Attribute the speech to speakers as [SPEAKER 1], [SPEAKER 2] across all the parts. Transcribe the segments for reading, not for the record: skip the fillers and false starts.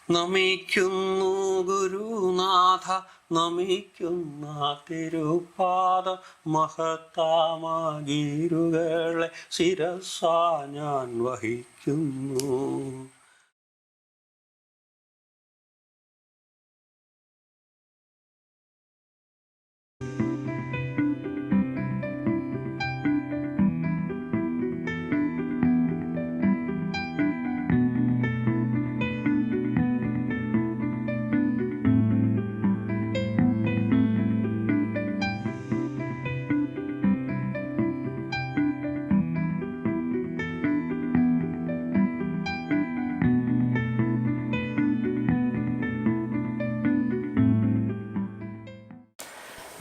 [SPEAKER 1] നമിക്കുന്നു ഗുരുനാഥ, നമിക്കുന്ന തിരുപാദ, മഹത്താമഗീരുകളെ ശിരസാ ഞാൻ വഹിക്കുന്നു.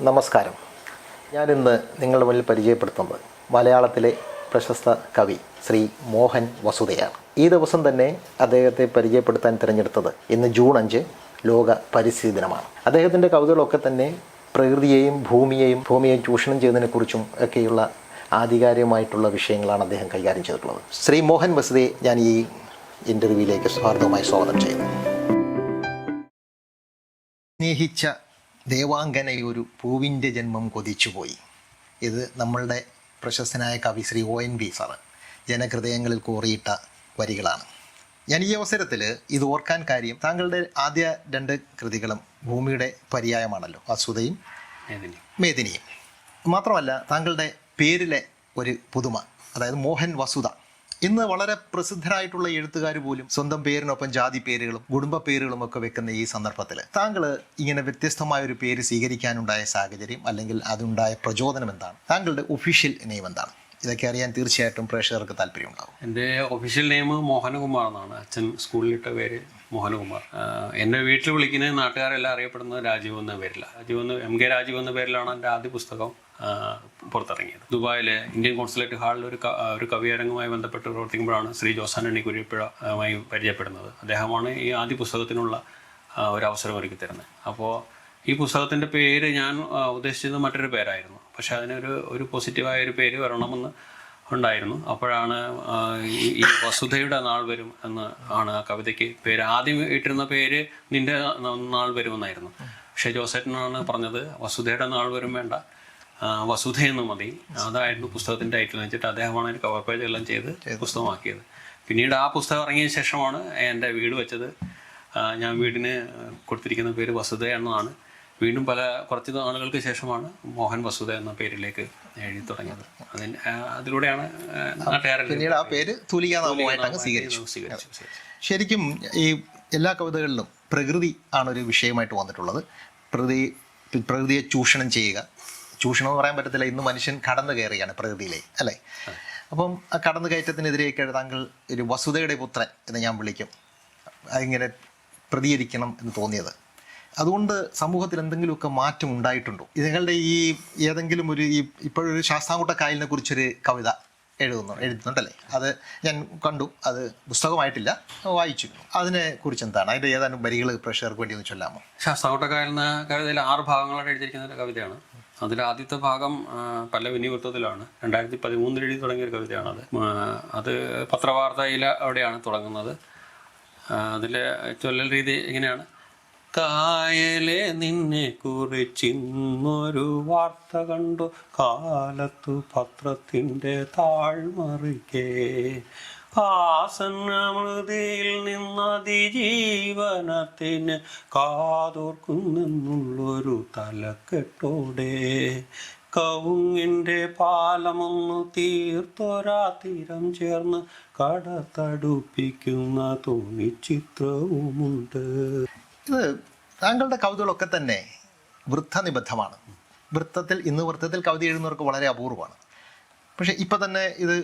[SPEAKER 2] നമസ്കാരം. ഞാനിന്ന് നിങ്ങളുടെ മുന്നിൽ പരിചയപ്പെടുത്തുന്നത് മലയാളത്തിലെ പ്രശസ്ത കവി ശ്രീ മോഹൻ വസുധയാണ്. ഈ ദിവസം തന്നെ അദ്ദേഹത്തെ പരിചയപ്പെടുത്താൻ തിരഞ്ഞെടുത്തത് ഇന്ന് ജൂൺ 5 ലോക പരിസ്ഥിതി ദിനമാണ്. അദ്ദേഹത്തിൻ്റെ കവിതകളൊക്കെ തന്നെ പ്രകൃതിയെയും ഭൂമിയെയും ചൂഷണം ചെയ്യുന്നതിനെക്കുറിച്ചും ഒക്കെയുള്ള ആധികാരികമായിട്ടുള്ള വിഷയങ്ങളാണ് അദ്ദേഹം കൈകാര്യം ചെയ്തിട്ടുള്ളത്. ശ്രീ മോഹൻ വസുധയെ ഞാൻ ഈ ഇൻ്റർവ്യൂവിലേക്ക് സ്വാഗതമായി സ്വാഗതം ചെയ്യുന്നു. സ്നേഹിച്ച ദേവാംഗനയൊരു പൂവിൻ്റെ ജന്മം കൊതിച്ചുപോയി. ഇത് നമ്മളുടെ പ്രശസ്തനായ കവി ശ്രീ ONV സാറ് ജനഹൃദയങ്ങളിൽ കോറിയിട്ട വരികളാണ്. ഞാൻ ഈ അവസരത്തിൽ ഇത് ഓർക്കാൻ കാര്യം, താങ്കളുടെ ആദ്യ 2 കൃതികളും ഭൂമിയുടെ പര്യായമാണല്ലോ, വസുധയും മേദിനിയും. മാത്രമല്ല താങ്കളുടെ പേരിലെ ഒരു പുതുമ, അതായത് മോഹൻ വസുധ. ഇന്ന് വളരെ പ്രസിദ്ധരായിട്ടുള്ള എഴുത്തുകാർ പോലും സ്വന്തം പേരിനൊപ്പം ജാതി പേരുകളും കുടുംബ പേരുകളും ഒക്കെ വെക്കുന്ന ഈ സന്ദർഭത്തിൽ താങ്കൾ ഇങ്ങനെ വ്യത്യസ്തമായ ഒരു പേര് സ്വീകരിക്കാനുണ്ടായ സാഹചര്യം അല്ലെങ്കിൽ അതുണ്ടായ പ്രചോദനം എന്താണ്? താങ്കളുടെ ഒഫീഷ്യൽ നെയിം എന്താണ്? ഇതൊക്കെ അറിയാൻ തീർച്ചയായിട്ടും പ്രേക്ഷകർക്ക് താല്പര്യമുണ്ടാകും.
[SPEAKER 1] എൻ്റെ ഒഫീഷ്യൽ നെയിം മോഹനകുമാർ എന്നാണ്. അച്ഛൻ സ്കൂളിലിട്ട പേര് മോഹനകുമാർ. എൻ്റെ വീട്ടിൽ വിളിക്കുന്ന നാട്ടുകാരെല്ലാം അറിയപ്പെടുന്നത് രാജീവ് എന്ന പേരില്ല. MK രാജീവ് എന്ന പേരിലാണ് എൻ്റെ ആദ്യ പുസ്തകം പുറത്തിറങ്ങിയത്. ദുബായിലെ ഇന്ത്യൻ കോൺസുലേറ്റ് ഹാളിൽ ഒരു കവിയരങ്ങുമായി ബന്ധപ്പെട്ട് പ്രവർത്തിക്കുമ്പോഴാണ് ശ്രീ ജോസാനണ്ണി കുര്യപ്പുഴയുമായി പരിചയപ്പെടുന്നത്. അദ്ദേഹമാണ് ഈ ആദ്യ പുസ്തകത്തിനുള്ള ഒരു അവസരം ഒരുക്കി തരുന്നത്. അപ്പോൾ ഈ പുസ്തകത്തിൻ്റെ പേര് ഞാൻ ഉദ്ദേശിച്ചത് മറ്റൊരു പേരായിരുന്നു. പക്ഷെ അതിനൊരു പോസിറ്റീവായ ഒരു പേര് വരണമെന്ന് ഉണ്ടായിരുന്നു. അപ്പോഴാണ് ഈ വസുധയുടെ നാൾ വരും എന്ന് ആണ് ആ കവിതയ്ക്ക് പേര്. ആദ്യം ഇട്ടിരുന്ന പേര് നിന്റെ നാൾ വരുമെന്നായിരുന്നു. പക്ഷേ ജോസേട്ടനാണ് പറഞ്ഞത് വസുധയുടെ നാൾ വരും വേണ്ട, വസുധയെന്ന് മതി. അതായിരുന്നു പുസ്തകത്തിൻ്റെ ടൈറ്റിൽ വെച്ചിട്ട് അദ്ദേഹമാണ് അതിന് കവർ പേജ് എല്ലാം ചെയ്ത് പുസ്തകമാക്കിയത്. പിന്നീട് ആ പുസ്തകം ഇറങ്ങിയ ശേഷമാണ് എൻ്റെ വീട് വെച്ചത്. ഞാൻ വീടിന് കൊടുത്തിരിക്കുന്ന പേര് വസുധ എന്നതാണ്. വീണ്ടും കുറച്ച് നാളുകൾക്ക് ശേഷമാണ് മോഹൻ വസുധ എന്ന പേരിലേക്ക് എഴുതി തുടങ്ങിയത്. അതിലൂടെയാണ്
[SPEAKER 2] പിന്നീട് ആ പേര് തൂലികാനാമമായിട്ട് സ്വീകരിച്ചു. ശരിക്കും ഈ എല്ലാ കവിതകളിലും പ്രകൃതി ആണൊരു വിഷയമായിട്ട് വന്നിട്ടുള്ളത്. പ്രകൃതിയെ ചൂഷണം ചെയ്യുക, ചൂഷണം എന്ന് പറയാൻ പറ്റത്തില്ല, ഇന്ന് മനുഷ്യൻ കടന്നു കയറുകയാണ് പ്രകൃതിയിലേക്ക്, അല്ലേ? അപ്പം ആ കടന്നു കയറ്റത്തിനെതിരെയൊക്കെ താങ്കൾ ഒരു വസുധയുടെ പുത്രൻ എന്ന് ഞാൻ വിളിക്കും, അതിങ്ങനെ പ്രതികരിക്കണം എന്ന് തോന്നിയത്. അതുകൊണ്ട് സമൂഹത്തിൽ എന്തെങ്കിലുമൊക്കെ മാറ്റം ഉണ്ടായിട്ടുണ്ടോ? നിങ്ങളുടെ ഈ ഏതെങ്കിലും ഇപ്പോഴൊരു ശാസ്താംകോട്ട കായലിനെ കുറിച്ചൊരു കവിത എഴുതുന്നുണ്ടല്ലേ? അത് ഞാൻ കണ്ടു, അത് പുസ്തകമായിട്ടില്ല, വായിച്ചു. അതിനെ കുറിച്ച് എന്താണ്, അതിൻ്റെ ഏതാനും വരികൾ പ്രേക്ഷകർക്ക് വേണ്ടി ഒന്ന് ചൊല്ലാമോ?
[SPEAKER 1] ശാസ്താംകോട്ട കായൽ എന്ന കവിതയിൽ 6 ഭാഗങ്ങളായിട്ട് എഴുതിയിരിക്കുന്ന ഒരു കവിതയാണ്. അതിൽ ആദ്യത്തെ ഭാഗം പല്ലവി വൃത്തത്തിലാണ്. 2013 എഴുതി തുടങ്ങിയ ഒരു കവിതയാണത്. അത് പത്രവാർത്തയിൽ അവിടെയാണ് തുടങ്ങുന്നത്. അതിലെ ചൊല്ലൽ രീതി ഇങ്ങനെയാണ്: കായലെ നിന്നെ കുറിച്ചിന്നൊരു വാർത്ത കണ്ടു, കാലത്തു പത്രത്തിൻ്റെ താഴ്മറിക്കേ, ആസന്നമൃതിയിൽ നിന്നതിജീവനത്തിന് കാതോർക്കുന്നെന്നുള്ളൊരു തലക്കെട്ടോടെ, കവുങ്ങിൻ്റെ പാലമൊന്നു തീർത്തൊരാ തീരം ചേർന്ന് കടത്തടുപ്പിക്കുന്ന തോണിച്ചിത്രവുമുണ്ട്.
[SPEAKER 2] ഇത് താങ്കളുടെ കവിതകളൊക്കെ തന്നെ വൃത്തനിബദ്ധമാണ്. വൃത്തത്തിൽ കവിത എഴുതുന്നവർക്ക് വളരെ അപൂർവമാണ്. പക്ഷേ ഇപ്പം തന്നെ ഇത്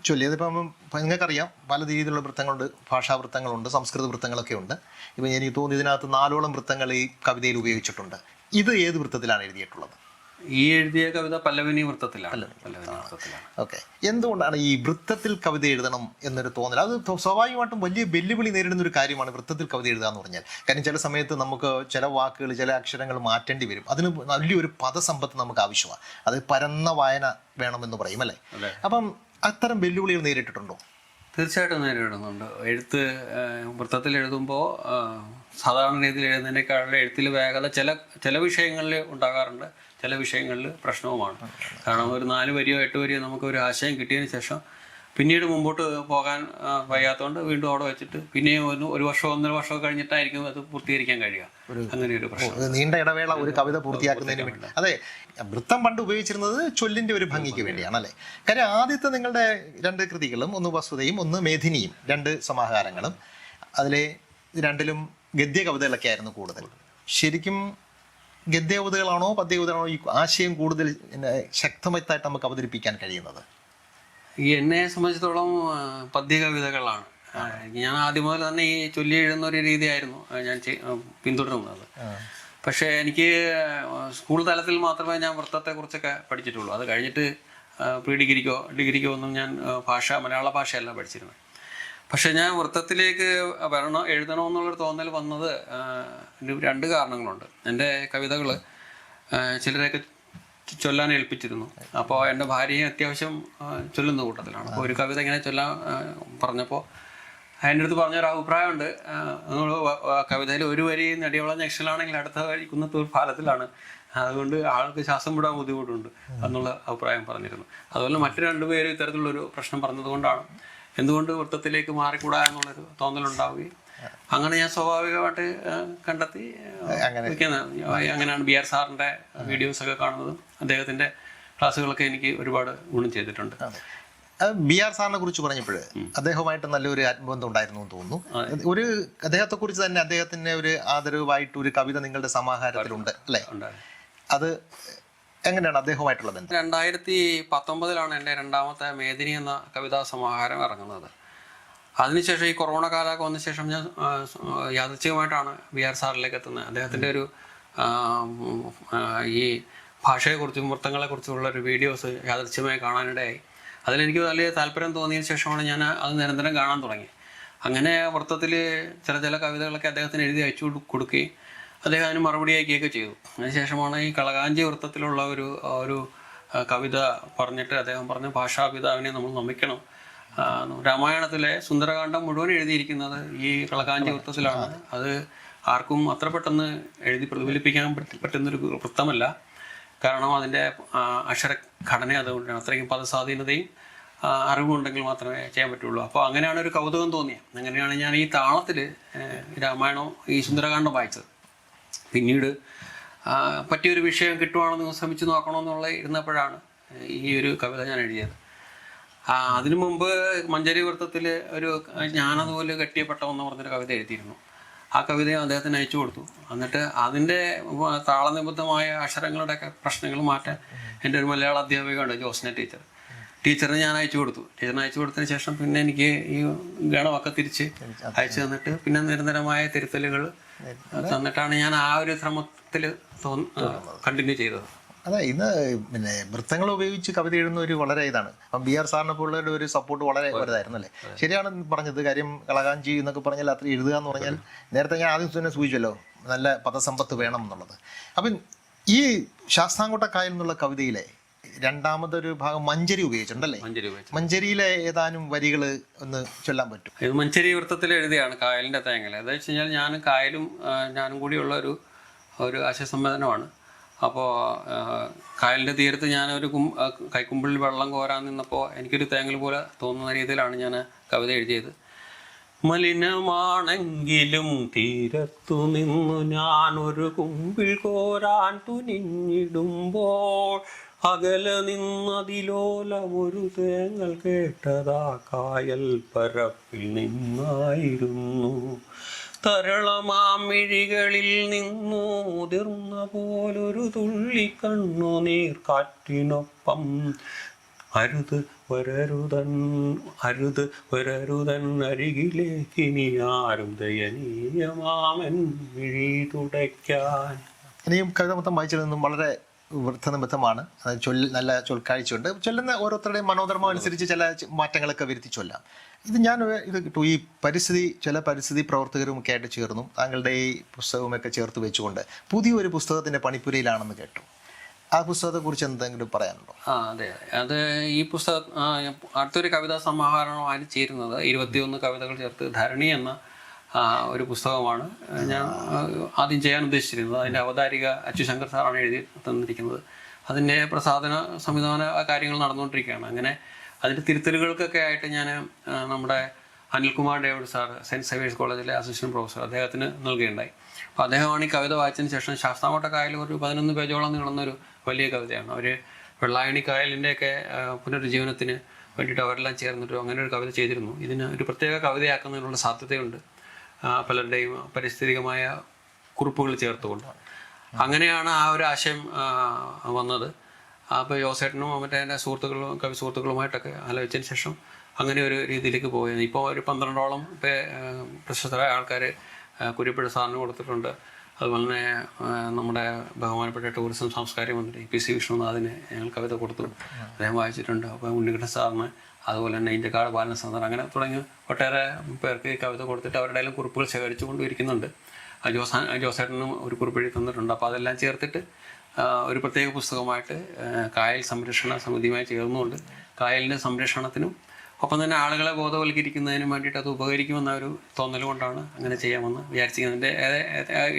[SPEAKER 2] ചൊല്ലിയതിപ്പം നിങ്ങൾക്കറിയാം, പല രീതിയിലുള്ള വൃത്തങ്ങളുണ്ട്. ഭാഷാവൃത്തങ്ങളുണ്ട്, സംസ്കൃത വൃത്തങ്ങളൊക്കെ ഉണ്ട്. ഇപ്പം എനിക്ക് തോന്നുന്നു ഇതിനകത്ത് 4ഓളം വൃത്തങ്ങൾ ഈ കവിതയിൽ ഉപയോഗിച്ചിട്ടുണ്ട്. ഇത് ഏത് വൃത്തത്തിലാണ് എഴുതിയിട്ടുള്ളത്?
[SPEAKER 1] ഈ എഴുതിയ കവിത പല്ലവിനി വൃത്തത്തിലാണ്.
[SPEAKER 2] ഓക്കെ. എന്തുകൊണ്ടാണ് ഈ വൃത്തത്തിൽ കവിത എഴുതണം എന്നൊരു തോന്നൽ? അത് സ്വാഭാവികമായിട്ടും വലിയ വെല്ലുവിളി നേരിടുന്ന ഒരു കാര്യമാണ് വൃത്തത്തിൽ കവിത എഴുതുക എന്ന് പറഞ്ഞാൽ. കാരണം ചില സമയത്ത് നമുക്ക് ചില വാക്കുകൾ, ചില അക്ഷരങ്ങൾ മാറ്റേണ്ടി വരും. അതിന് വലിയൊരു പദസമ്പത്ത് നമുക്ക് ആവശ്യമാണ്. അത് പരന്ന വായന വേണമെന്ന് പറയും, അല്ലേ? അപ്പം അത്തരം വെല്ലുവിളികൾ നേരിട്ടിട്ടുണ്ടോ?
[SPEAKER 1] തീർച്ചയായിട്ടും നേരിടുന്നുണ്ട്. എഴുത്ത് വൃത്തത്തിൽ എഴുതുമ്പോൾ സാധാരണ രീതിയിൽ എഴുതുന്നതിനേക്കാളും എഴുത്തിൽ വേഗത ചില വിഷയങ്ങളിൽ ഉണ്ടാകാറുണ്ട്, ചില വിഷയങ്ങളിൽ പ്രശ്നവുമാണ്. കാരണം ഒരു 4 വരിയോ 8 വരിയോ നമുക്ക് ഒരു ആശയം കിട്ടിയതിന് ശേഷം പിന്നീട് മുമ്പോട്ട് പോകാൻ വയ്യാത്തതുകൊണ്ട് വീണ്ടും അവിടെ വെച്ചിട്ട് പിന്നെയും ഒരു വർഷമോ 1.5 വർഷമോ കഴിഞ്ഞിട്ടായിരിക്കും അത് പൂർത്തീകരിക്കാൻ കഴിയുക. അങ്ങനെ ഒരു പ്രശ്നം,
[SPEAKER 2] നീണ്ട ഇടവേള ഒരു കവിത പൂർത്തിയാക്കുന്നതിന് വേണ്ടി. അതെ, വൃത്തം പണ്ട് ഉപയോഗിച്ചിരുന്നത് ചൊല്ലിന്റെ ഒരു ഭംഗിക്ക് വേണ്ടിയാണ് അല്ലേ? കാര്യം ആദ്യത്തെ നിങ്ങളുടെ 2 കൃതികളും, ഒന്ന് വസുതയും ഒന്ന് മേധിനിയും, 2 സമാഹാരങ്ങളും, അതിലെ രണ്ടിലും ഗദ്യ കവിതകളൊക്കെ ആയിരുന്നു കൂടുതൽ. ശരിക്കും ഗദ്യ കവിതകളാണോ പദ്യ കവിതകളാണോ ഈ ആശയം കൂടുതൽ ശക്തമായിട്ട് നമുക്ക് അവതരിപ്പിക്കാൻ കഴിയുന്നത്?
[SPEAKER 1] എന്നെ സംബന്ധിച്ചിടത്തോളം പദ്യ കവിതകളാണ്. ഞാൻ ആദ്യം മുതൽ തന്നെ ഈ ചൊല്ലി എഴുതുന്ന ഒരു രീതിയായിരുന്നു ഞാൻ പിന്തുടരുന്നത്. പക്ഷേ എനിക്ക് സ്കൂൾ തലത്തിൽ മാത്രമേ ഞാൻ വൃത്തത്തെക്കുറിച്ചൊക്കെ പഠിച്ചിട്ടുള്ളൂ. അത് കഴിഞ്ഞിട്ട് പ്രീ ഡിഗ്രിക്കോ ഒന്നും ഞാൻ മലയാള ഭാഷയല്ല പഠിച്ചിരുന്നത്. പക്ഷെ ഞാൻ വൃത്തത്തിലേക്ക് എഴുതണമെന്നുള്ളൊരു തോന്നൽ വന്നത് 2 കാരണങ്ങളുണ്ട്. എൻ്റെ കവിതകൾ ചിലരെയൊക്കെ ചൊല്ലാൻ ഏൽപ്പിച്ചിരുന്നു. അപ്പോൾ എൻ്റെ ഭാര്യയും അത്യാവശ്യം ചൊല്ലുന്ന കൂട്ടത്തിലാണ്. അപ്പോൾ ഒരു കവിത ഇങ്ങനെ ചൊല്ലാൻ പറഞ്ഞപ്പോൾ എൻ്റെ അടുത്ത് പറഞ്ഞൊരു അഭിപ്രായമുണ്ട്, നിങ്ങൾ കവിതയിൽ ഒരു വരി നെടിയോളം ജംഗ്ഷനിലാണെങ്കിൽ അടുത്ത വരി കുന്നത്തൂർ പാലത്തിലാണ്, അതുകൊണ്ട് ആൾക്ക് ശ്വാസം വിടാൻ ബുദ്ധിമുട്ടുണ്ട് എന്നുള്ള അഭിപ്രായം പറഞ്ഞിരുന്നു. അതുപോലെ മറ്റു 2 പേരും ഇത്തരത്തിലുള്ളൊരു പ്രശ്നം പറഞ്ഞതുകൊണ്ടാണ് എന്തുകൊണ്ട് വൃത്തത്തിലേക്ക് മാറിക്കൂടാ എന്നുള്ളൊരു തോന്നലുണ്ടാവുകയും അങ്ങനെ ഞാൻ സ്വാഭാവികമായിട്ട് കണ്ടെത്തി. അങ്ങനെയാണ് BR സാറിൻ്റെ വീഡിയോസൊക്കെ കാണുന്നതും അദ്ദേഹത്തിൻ്റെ ക്ലാസ്സുകളൊക്കെ എനിക്ക് ഒരുപാട് ഗുണം ചെയ്തിട്ടുണ്ട്.
[SPEAKER 2] BR സാറിനെ കുറിച്ച് പറഞ്ഞപ്പോൾ അദ്ദേഹവുമായിട്ട് നല്ലൊരു ആത്മബന്ധം ഉണ്ടായിരുന്നു എന്ന് തോന്നുന്നു. ഒരു അദ്ദേഹത്തെ കുറിച്ച് തന്നെ അദ്ദേഹത്തിന്റെ ഒരു ആദരവായിട്ട് ഒരു കവിത നിങ്ങളുടെ സമാഹാരത്തിലുണ്ട് അല്ലേ? അത് എങ്ങനെയാണ് അദ്ദേഹവുമായിട്ടുള്ള ബന്ധം?
[SPEAKER 1] 2019 എൻ്റെ 2ാമത്തെ മേദിനി എന്ന കവിതാ സമാഹാരം ഇറങ്ങുന്നത്. അതിനുശേഷം ഈ കൊറോണ കാലമൊക്കെ വന്ന ശേഷം ഞാൻ യാദൃച്ഛികമായിട്ടാണ് BR സാറിലേക്ക് എത്തുന്നത്. അദ്ദേഹത്തിൻ്റെ ഒരു ഈ ഭാഷയെക്കുറിച്ചും വൃത്തങ്ങളെക്കുറിച്ചുമുള്ള ഒരു വീഡിയോസ് യാദൃച്ഛികമായി കാണാനിടയായി. അതിലെനിക്ക് വലിയ താല്പര്യം തോന്നിയതിന് ശേഷമാണ് ഞാൻ അത് നിരന്തരം കാണാൻ തുടങ്ങി. അങ്ങനെ വൃത്തത്തിൽ ചില കവിതകളൊക്കെ അദ്ദേഹത്തിന് എഴുതി അയച്ചു കൊടുക്കുകയും അദ്ദേഹം അതിന് മറുപടി അയക്കുകയൊക്കെ ചെയ്തു. അതിനുശേഷമാണ് ഈ കളകാഞ്ചി വൃത്തത്തിലുള്ള ഒരു കവിത പറഞ്ഞിട്ട് അദ്ദേഹം പറഞ്ഞു, ഭാഷാപിതാവിനെ നമ്മൾ നമിക്കണം. രാമായണത്തിലെ സുന്ദരകാന്ഡം മുഴുവൻ എഴുതിയിരിക്കുന്നത് ഈ കളകാഞ്ചി വൃത്തത്തിലാണ്. അത് ആർക്കും അത്ര പെട്ടെന്ന് എഴുതി പ്രതിഫലിപ്പിക്കാൻ പറ്റുന്നൊരു വൃത്തമല്ല. കാരണം അതിൻ്റെ അക്ഷരഘടന അതുകൊണ്ടാണ്. അത്രയും പദസ്വാധീനതയും അറിവുണ്ടെങ്കിൽ മാത്രമേ ചെയ്യാൻ പറ്റുള്ളൂ. അപ്പോൾ അങ്ങനെയാണ് ഒരു കൗതുകം തോന്നിയത്. അങ്ങനെയാണ് ഞാൻ ഈ താളത്തിൽ രാമായണം ഈ സുന്ദരകാന്ഡം വായിച്ചത്. പിന്നീട് പറ്റിയൊരു വിഷയം കിട്ടുവാണെന്ന് ശ്രമിച്ചു നോക്കണമെന്നുള്ള ഇരുന്നപ്പോഴാണ് ഈ ഒരു കവിത ഞാൻ എഴുതിയത്. അതിനു മുമ്പ് മഞ്ചരി വൃത്തത്തിൽ ഒരു ഞാനതുപോലെ കെട്ടിയ പട്ടം എന്ന് പറഞ്ഞൊരു കവിത എഴുതിയിരുന്നു. ആ കവിതയും അദ്ദേഹത്തിന് അയച്ചു കൊടുത്തു. എന്നിട്ട് അതിൻ്റെ താളനിബദ്ധമായ അക്ഷരങ്ങളുടെയൊക്കെ പ്രശ്നങ്ങൾ മാറ്റാൻ എൻ്റെ ഒരു മലയാള അധ്യാപികയുണ്ട്, ജോസ്ന ടീച്ചറിന് ഞാൻ അയച്ചു കൊടുത്തു. ടീച്ചറിന് അയച്ചു കൊടുത്തതിന് ശേഷം പിന്നെ എനിക്ക് ഈ ഗണമൊക്കെ തിരിച്ച് അയച്ചു തന്നിട്ട് പിന്നെ നിരന്തരമായ തിരുത്തലുകൾ തന്നിട്ടാണ് ഞാൻ ആ ഒരു ശ്രമത്തിൽ കണ്ടിന്യൂ ചെയ്തത്.
[SPEAKER 2] അതെ, ഇന്ന് പിന്നെ വൃത്തങ്ങൾ ഉപയോഗിച്ച് കവിത എഴുതുന്ന ഒരു വളരെ ഇതാണ്. അപ്പം BR സാറിനെ പോലുള്ള ഒരു സപ്പോർട്ട് വളരെ വലുതായിരുന്നു അല്ലേ? ശരിയാണ് പറഞ്ഞത്. കാര്യം കളകാഞ്ചി എന്നൊക്കെ പറഞ്ഞാൽ അത്ര എഴുതുക എന്ന് പറഞ്ഞാൽ നേരത്തെ ഞാൻ ആദ്യം തന്നെ സൂചിച്ചല്ലോ, നല്ല പദസമ്പത്ത് വേണം എന്നുള്ളത്. അപ്പം ഈ ശാസ്താംകോട്ടക്കായൽ എന്നുള്ള കവിതയിലെ 2ാമതൊരു ഭാഗം മഞ്ചരി ഉപയോഗിച്ചിട്ടുണ്ടല്ലേ? മഞ്ചരിയിലെ ഏതാനും വരികൾ ഒന്ന് ചൊല്ലാൻ പറ്റും?
[SPEAKER 1] ഇത് മഞ്ചരി വൃത്തത്തിൽ എഴുതിയാണ് കായലിൻ്റെ തേങ്ങൽ. എന്താ വെച്ച് കഴിഞ്ഞാൽ ഞാൻ കായലും ഞാനും കൂടിയുള്ള ഒരു ആശയസംവേദനമാണ്. അപ്പോൾ കായലിൻ്റെ തീരത്ത് ഞാനൊരു കൈക്കുമ്പിളിൽ വെള്ളം കോരാൻ നിന്നപ്പോൾ എനിക്കൊരു തേങ്ങൽ പോലെ തോന്നുന്ന രീതിയിലാണ് ഞാൻ കവിത എഴുതിയത്. മലിനമാണെങ്കിലും തീരത്തു നിന്നു ഞാനൊരു കുമ്പിൾ കോരാൻ തുനിഞ്ഞിടുമ്പോൾ അകലെ നിന്നതിലോലമൊരു തേങ്ങൽ കേട്ടതാ കായൽ പരപ്പിൽ നിന്നായിരുന്നു. തരളമാമിഴികളിൽ നിന്നു മുതിർന്ന പോലൊരു തുള്ളി കണ്ണുനീർ കാറ്റിനൊപ്പം അരുത് വരരുതൻ അരികിലേക്കിനി ആരും ദയനീയമാമൻ മിഴി തുടയ്ക്കാൻ.
[SPEAKER 2] ഇനിയും കവിത മൊത്തം വായിച്ചിരുന്നതും വളരെ വൃത്തനിമിത്തമാണ്. നല്ല ചൊൽക്കാഴ്ചയുണ്ട്. ചൊല്ലുന്ന ഓരോരുത്തരുടെയും മനോധർമ്മം അനുസരിച്ച് ചില മാറ്റങ്ങളൊക്കെ വരുത്തി ചൊല്ലാം. ഇത് കിട്ടും ഈ ചില പരിസ്ഥിതി പ്രവർത്തകരും ഒക്കെ ആയിട്ട് ചേർന്നും താങ്കളുടെ ഈ പുസ്തകമൊക്കെ ചേർത്ത് വെച്ചുകൊണ്ട് പുതിയൊരു പുസ്തകത്തിൻ്റെ പണിപ്പുരയിലാണെന്ന് കേട്ടു. ആ പുസ്തകത്തെക്കുറിച്ച് എന്തെങ്കിലും പറയാനുണ്ടോ?
[SPEAKER 1] അതെ അത് ഈ പുസ്തകം അടുത്തൊരു കവിതാ സമാഹാരമാണ് ചേരുന്നത്. 21 കവിതകൾ ചേർത്ത് ധരണി എന്ന ഒരു പുസ്തകമാണ് ഞാൻ ആദ്യം ചെയ്യാൻ ഉദ്ദേശിച്ചിരുന്നത്. അതിൻ്റെ അവതാരിക അച്യുശങ്കർ സാറാണ് എഴുതി തന്നിരിക്കുന്നത്. അതിൻ്റെ പ്രസാധന സംവിധാന കാര്യങ്ങൾ നടന്നുകൊണ്ടിരിക്കുകയാണ്. അങ്ങനെ അതിൻ്റെ തിരുത്തലുകൾക്കൊക്കെ ആയിട്ട് ഞാൻ നമ്മുടെ Anilkumar David sir, Saint Xavier's കോളേജിലെ അസിസ്റ്റൻറ്റ് പ്രൊഫസർ, അദ്ദേഹത്തിന് നൽകുകയുണ്ടായി. അപ്പോൾ അദ്ദേഹമാണ് ഈ കവിത വായിച്ചതിന് ശേഷം ശാസ്താംകോട്ട കായൽ ഒരു 11 പേജോളം നീളുന്നൊരു വലിയ കവിതയാണ്. അവർ വെള്ളായണി കായലിൻ്റെയൊക്കെ പുനരുജ്ജീവനത്തിന് വേണ്ടിയിട്ട് അവരെല്ലാം ചേർന്നിട്ട് അങ്ങനെ ഒരു കവിത ചെയ്തിരുന്നു. ഇതിന് ഒരു പ്രത്യേക കവിതയാക്കുന്നതിനുള്ള സാധ്യതയുണ്ട്, പലരുടെയും പരിസ്ഥിതികമായ കുറിപ്പുകൾ ചേർത്തുകൊണ്ട്. അങ്ങനെയാണ് ആ ഒരു ആശയം വന്നത്. അപ്പോൾ ജോസേട്ടനും മറ്റേ എൻ്റെ സുഹൃത്തുക്കളും കവി സുഹൃത്തുക്കളുമായിട്ടൊക്കെ ആലോചിച്ചതിന് ശേഷം അങ്ങനെ ഒരു രീതിയിലേക്ക് പോയത്. ഇപ്പോൾ ഒരു 12ഓളം പ്രശസ്തരായ ആൾക്കാർ കുര്യപ്പുഴ സാറിന് കൊടുത്തിട്ടുണ്ട്. അതുപോലെ തന്നെ നമ്മുടെ ബഹുമാനപ്പെട്ട ടൂറിസം സാംസ്കാരിക മന്ത്രി PC വിഷ്ണുനാഥിന് ഞങ്ങൾ കവിത കൊടുത്തു, അദ്ദേഹം വായിച്ചിട്ടുണ്ട്. അപ്പോൾ ഉണ്ണികൃഷ്ണൻ സാറിന്, അതുപോലെ തന്നെ ഇന്ത്യക്കാട് ബാലനസാർ, അങ്ങനെ തുടങ്ങി ഒട്ടേറെ പേർക്ക് ഈ കവിത കൊടുത്തിട്ട് അവരുടെ എല്ലാം കുറിപ്പുകൾ ശേഖരിച്ചു കൊണ്ടിരിക്കുന്നുണ്ട്. ജോസേട്ടനും ഒരു കുറിപ്പ് എഴുതി തന്നിട്ടുണ്ട്. അപ്പോൾ അതെല്ലാം ചേർത്തിട്ട് ഒരു പ്രത്യേക പുസ്തകമായിട്ട് കായൽ സംരക്ഷണ സമിതിയുമായി ചേർന്നുകൊണ്ട് കായലിൻ്റെ സംരക്ഷണത്തിനും ഒപ്പം തന്നെ ആളുകളെ ബോധവൽക്കരിക്കുന്നതിനും വേണ്ടിയിട്ട് അത് ഉപകരിക്കുമെന്ന ഒരു തോന്നൽ കൊണ്ടാണ് അങ്ങനെ ചെയ്യാമെന്ന് വിചാരിച്ചിരിക്കുന്നത്.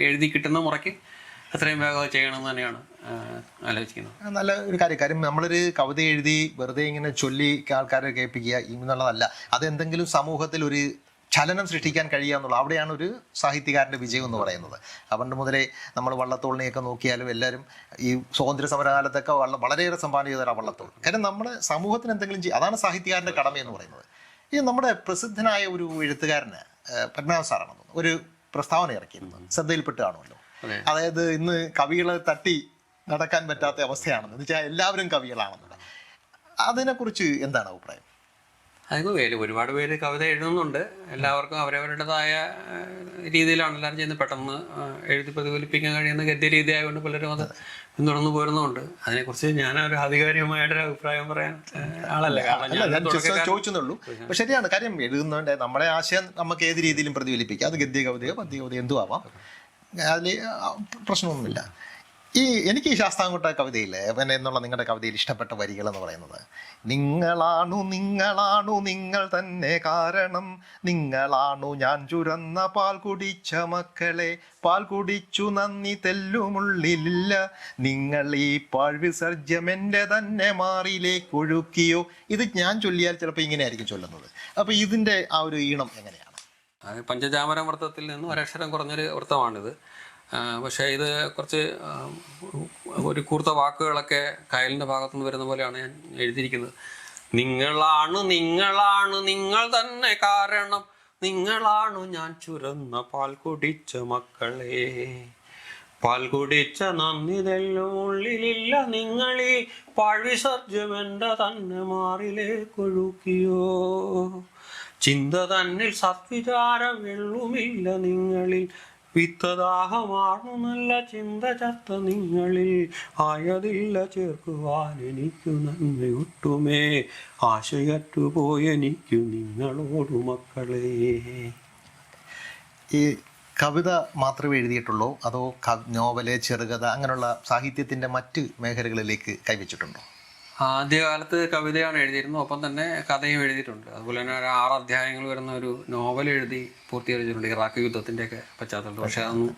[SPEAKER 1] എഴുതി കിട്ടുന്ന മുറയ്ക്ക് എത്രയും വേഗം ചെയ്യണമെന്ന് തന്നെയാണ് ആലോചിക്കുന്നത്.
[SPEAKER 2] നല്ല ഒരു കാര്യം നമ്മളൊരു കവിത എഴുതി വെറുതെ ഇങ്ങനെ ചൊല്ലി ആൾക്കാരെ കേൾപ്പിക്കുക എന്നുള്ളതല്ല, അതെന്തെങ്കിലും സമൂഹത്തിൽ ഒരു ചലനം സൃഷ്ടിക്കാൻ കഴിയുക എന്നുള്ളത്, അവിടെയാണ് ഒരു സാഹിത്യകാരൻ്റെ വിജയം എന്ന് പറയുന്നത്. പണ്ട് മുതലേ നമ്മൾ വള്ളത്തോളിനെയൊക്കെ നോക്കിയാലും എല്ലാവരും ഈ സ്വാതന്ത്ര്യ സമരകാലത്തൊക്കെ വളരെയേറെ സംഭാവന ചെയ്തവരാണ് വള്ളത്തോൾ. കാരണം നമ്മുടെ സമൂഹത്തിന് എന്തെങ്കിലും അതാണ് സാഹിത്യകാരൻ്റെ കടമയെന്ന് പറയുന്നത്. ഈ നമ്മുടെ പ്രസിദ്ധനായ ഒരു എഴുത്തുകാരന് പത്മനാഭൻ സാറാണെന്ന് തോന്നുന്നു ഒരു പ്രസ്താവന ഇറക്കിയിരുന്നു, ശ്രദ്ധയിൽപ്പെട്ട് കാണുമല്ലോ. അതായത് ഇന്ന് കവികളെ തട്ടി നടക്കാൻ പറ്റാത്ത അവസ്ഥയാണെന്ന്, എന്ന് വെച്ചാൽ എല്ലാവരും കവികളാണെന്നുള്ളത്. അതിനെക്കുറിച്ച് എന്താണ് അഭിപ്രായം?
[SPEAKER 1] അതിന് ഒരുപാട് പേര് കവിത എഴുതുന്നുണ്ട്. എല്ലാവർക്കും അവരവരുടേതായ രീതിയിലാണ് എല്ലാവരും ചെയ്യുന്നത്. പെട്ടെന്ന് എഴുതി പ്രതിഫലിപ്പിക്കാൻ കഴിയുന്ന ഗദ്യ രീതി ആയതുകൊണ്ട് പലരും അത് പിന്തുടർന്ന് പോരുന്നുണ്ട്. അതിനെക്കുറിച്ച് ഞാൻ ഒരു ആധികാരികമായിട്ടൊരു അഭിപ്രായം പറയാൻ ആളല്ല.
[SPEAKER 2] ചോദിച്ചെന്നുള്ളൂ. പക്ഷെ ശരിയാണ്, കാര്യം എഴുതുന്നതുകൊണ്ട് നമ്മുടെ ആശയം നമുക്ക് ഏത് രീതിയിലും പ്രതിഫലിപ്പിക്കാം. അത് ഗദ്യ കവിതയോ പദ്യ കവിതയോ എന്തും ആവാം, അതിൽ പ്രശ്നമൊന്നുമില്ല. എനിക്ക് ഈ ശാസ്താംകോട്ട കവിതയിൽ എന്നുള്ള നിങ്ങളുടെ കവിതയിൽ ഇഷ്ടപ്പെട്ട വരികൾ എന്ന് പറയുന്നത്, നിങ്ങളാണു നിങ്ങളാണു നിങ്ങൾ തന്നെ കാരണം, നിങ്ങളാണു ഞാൻ ചുരന്ന പാൽ കുടിച്ച മക്കളെ, പാൽ കുടിച്ചു നന്ദി തെല്ലുമുള്ളിലില്ല, നിങ്ങൾ ഈ പാഴ്വിസർജ്യം എൻ്റെ തന്നെ മാറിലേക്ക് ഒഴുക്കിയോ. ഇത് ഞാൻ ചൊല്ലിയാൽ ചിലപ്പോൾ ഇങ്ങനെ ആയിരിക്കും ചൊല്ലുന്നത്. അപ്പോൾ ഇതിൻ്റെ ആ ഒരു ഈണം എങ്ങനെയാണ്?
[SPEAKER 1] പഞ്ചചാമരം വൃത്തത്തിൽ നിന്ന് ഒരക്ഷരം കുറഞ്ഞൊരു വൃത്തമാണിത്. പക്ഷേ ഇത് കുറച്ച് ഒരു കൂർത്ത വാക്കുകളൊക്കെ കായലിൻ്റെ ഭാഗത്തുനിന്ന് വരുന്ന പോലെയാണ് ഞാൻ എഴുതിയിരിക്കുന്നത്. നിങ്ങളാണു നിങ്ങളാണു നിങ്ങൾ തന്നെ കാരണം, നിങ്ങളാണു ഞാൻ ചുരന്ന പാൽ കുടിച്ച മക്കളെ, പാൽ കുടിച്ച നന്ദിതെല്ലും ഉള്ളിലില്ല, നിങ്ങളീ പാഴ്വിസർജ്യം എൻ്റെ തന്നെ മാറിലേക്കൊഴുക്കിയോ, ചിന്ത തന്നിൽ സത്വിചാരം വെള്ളുമില്ല, നിങ്ങളിൽ വിത്തദാഹമാണു നല്ല ചിന്ത ചത്ത, നിങ്ങളിൽ ആയതില്ല ചേർക്കുവാൻ എനിക്കു നന്മയൊട്ടുമേ, ആശയറ്റുപോയെനിക്കു നിങ്ങളോടു മക്കളെ.
[SPEAKER 2] ഈ കവിത മാത്രമേ എഴുതിയിട്ടുള്ളൂ അതോ നോവല്, ചെറുകഥ, അങ്ങനെയുള്ള സാഹിത്യത്തിൻ്റെ മറ്റ് മേഖലകളിലേക്ക് കൈവച്ചിട്ടുണ്ടോ?
[SPEAKER 1] ആദ്യകാലത്ത് കവിതയാണ് എഴുതിയിരുന്നു, ഒപ്പം തന്നെ കഥയും എഴുതിയിട്ടുണ്ട്. അതുപോലെ തന്നെ ഒരു 6 അധ്യായങ്ങൾ വരുന്ന ഒരു നോവൽ എഴുതി പൂർത്തീകരിച്ചിട്ടുണ്ട്, ഇറാഖ് യുദ്ധത്തിൻ്റെയൊക്കെ പശ്ചാത്തലത്തിൽ. പക്ഷെ അതൊന്നും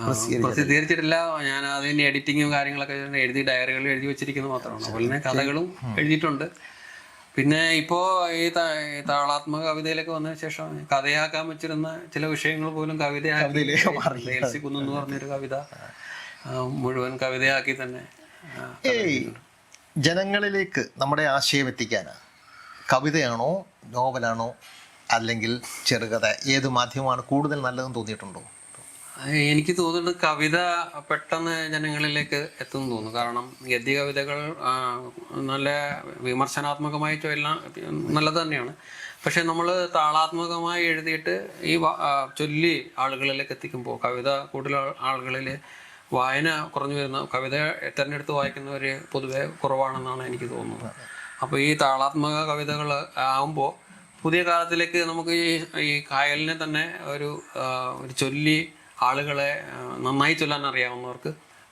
[SPEAKER 1] പ്രസിദ്ധീകരിച്ചിട്ടില്ല. ഞാൻ അതിൻ്റെ എഡിറ്റിങ്ങും കാര്യങ്ങളൊക്കെ എഴുതി ഡയറികളിൽ എഴുതി വെച്ചിരിക്കുന്നത് മാത്രമാണ്. അതുപോലെ തന്നെ കഥകളും എഴുതിയിട്ടുണ്ട്. പിന്നെ ഇപ്പോൾ ഈ താളാത്മക കവിതയിലൊക്കെ വന്നതിന് ശേഷം കഥയാക്കാൻ വെച്ചിരുന്ന ചില വിഷയങ്ങൾ പോലും കവിതയാക്കി, കുന്നെന്ന് പറഞ്ഞൊരു കവിത മുഴുവൻ കവിതയാക്കി തന്നെ
[SPEAKER 2] ജനങ്ങളിലേക്ക് നമ്മുടെ ആശയം എത്തിക്കാൻ കവിതയാണോ നോവലാണോ അല്ലെങ്കിൽ ചെറുകഥ, ഏത് മാധ്യമമാണ് കൂടുതൽ നല്ലതെന്ന് തോന്നിയിട്ടുണ്ടോ?
[SPEAKER 1] എനിക്ക് തോന്നുന്നത് കവിത പെട്ടെന്ന് ജനങ്ങളിലേക്ക് എത്തുമെന്ന് തോന്നുന്നു. കാരണം ഗദ്യ കവിതകൾ നല്ല വിമർശനാത്മകമായി എല്ലാം നല്ലത് തന്നെയാണ്. പക്ഷെ നമ്മൾ താളാത്മകമായി എഴുതിയിട്ട് ഈ ചൊല്ലി ആളുകളിലേക്ക് എത്തിക്കുമ്പോൾ കവിത കൂടുതൽ ആളുകളിൽ വായന കുറഞ്ഞു വരുന്ന, കവിത തിരഞ്ഞെടുത്ത് വായിക്കുന്നവർ പൊതുവെ കുറവാണെന്നാണ് എനിക്ക് തോന്നുന്നത്. അപ്പോൾ ഈ താളാത്മക കവിതകൾ ആകുമ്പോൾ പുതിയ കാലത്തിലേക്ക് നമുക്ക് ഈ കായലിനെ തന്നെ ഒരു ചൊല്ലി ആളുകളെ നന്നായി ചൊല്ലാൻ അറിയാവുന്നവർക്ക്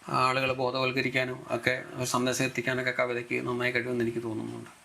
[SPEAKER 1] ആളുകളെ ബോധവൽക്കരിക്കാനും ഒക്കെ ഒരു സന്ദേശം എത്തിക്കാനൊക്കെ കവിതയ്ക്ക് നന്നായി കഴിയുമെന്ന് എനിക്ക് തോന്നുന്നുണ്ട്.